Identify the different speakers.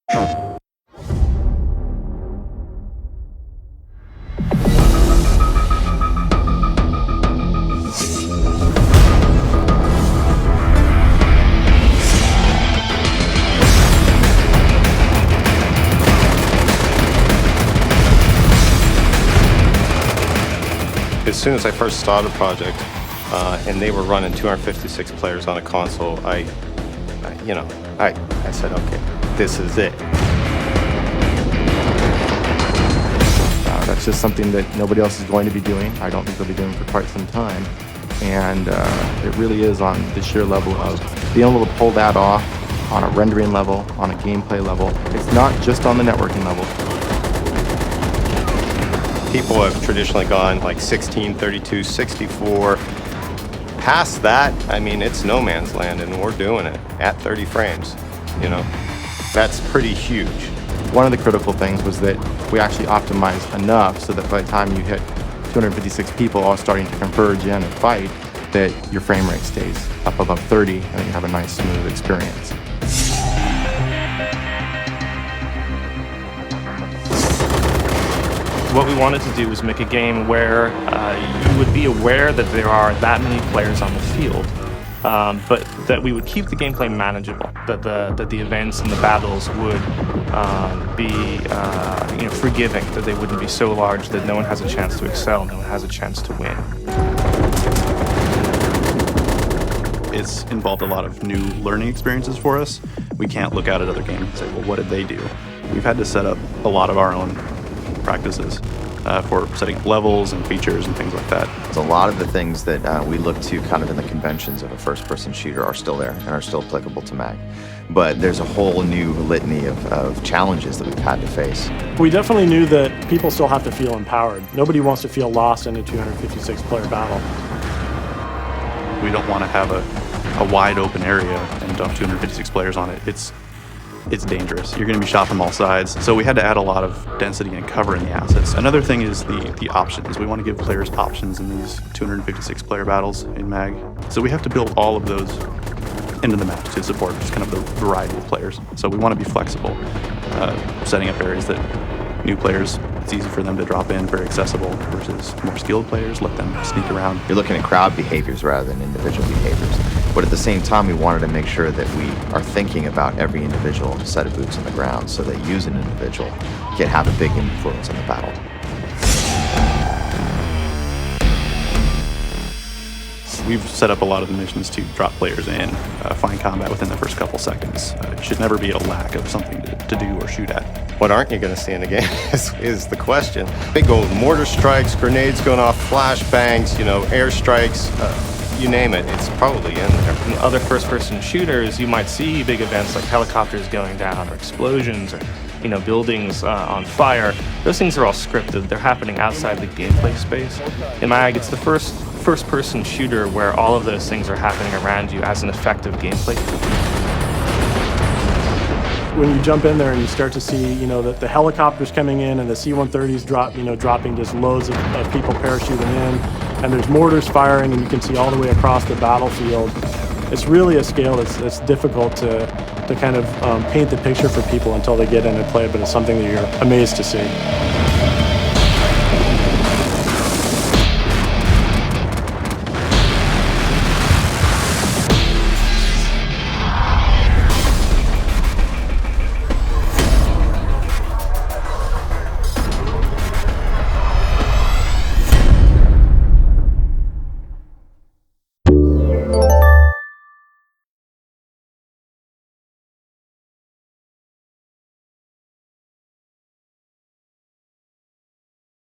Speaker 1: As soon as I first started the project, and they were running 256 players on a console, I said, okay, this is it.
Speaker 2: That's just something that nobody else is going to be doing. I don't think they'll be doing for quite some time. And it really is on the sheer level of being able to pull that off on a rendering level, on a gameplay level. It's not just on the networking level.
Speaker 1: People have traditionally gone like 16, 32, 64. Past that, I mean, it's no man's land, and we're doing it at 30 frames. That's pretty huge.
Speaker 2: One of the critical things was that we actually optimized enough so that by the time you hit 256 people all starting to converge in and fight, that your frame rate stays up above 30 and then you have a nice smooth experience.
Speaker 3: What we wanted to do was make a game where you would be aware that there are that many players on the field, but that we would keep the gameplay manageable, that the events and the battles would be forgiving, that they wouldn't be so large that no one has a chance to excel, no one has a chance to win.
Speaker 4: It's involved a lot of new learning experiences for us. We can't look out at other games and say, well, what did they do? We've had to set up a lot of our own practices for setting up levels and features and things like that.
Speaker 5: A lot of the things that we look to kind of in the conventions of a first-person shooter are still there and are still applicable to MAG. But there's a whole new litany of challenges that we've had to face.
Speaker 6: We definitely knew that people still have to feel empowered. Nobody wants to feel lost in a 256-player battle.
Speaker 4: We don't want to have a wide open area and dump 256 players on it. It's dangerous. You're going to be shot from all sides. So we had to add a lot of density and cover in the assets. Another thing is the options. We want to give players options in these 256 player battles in MAG. So we have to build all of those into the map to support just kind of the variety of players. So we want to be flexible, setting up areas that new players, it's easy for them to drop in, very accessible, versus more skilled players, let them sneak around.
Speaker 5: You're looking at crowd behaviors rather than individual behaviors. But at the same time, we wanted to make sure that we are thinking about every individual set of boots on the ground so that you as an individual can have a big influence in the battle.
Speaker 4: We've set up a lot of the missions to drop players in, find combat within the first couple seconds. It should never be a lack of something to do or shoot at.
Speaker 1: What aren't you going to see in the game is the question. Big old mortar strikes, grenades going off, flashbangs, airstrikes, you name it, it's probably in there.
Speaker 3: In other first-person shooters, you might see big events like helicopters going down or explosions or buildings on fire. Those things are all scripted. They're happening outside the gameplay space. In MAG, it's the first-person shooter where all of those things are happening around you as an effective gameplay.
Speaker 6: When you jump in there and you start to see, the helicopters coming in and the C-130s dropping just loads of people parachuting in, and there's mortars firing, and you can see all the way across the battlefield. It's really a scale that's difficult to kind of paint the picture for people until they get in and play, but it's something that you're amazed to see.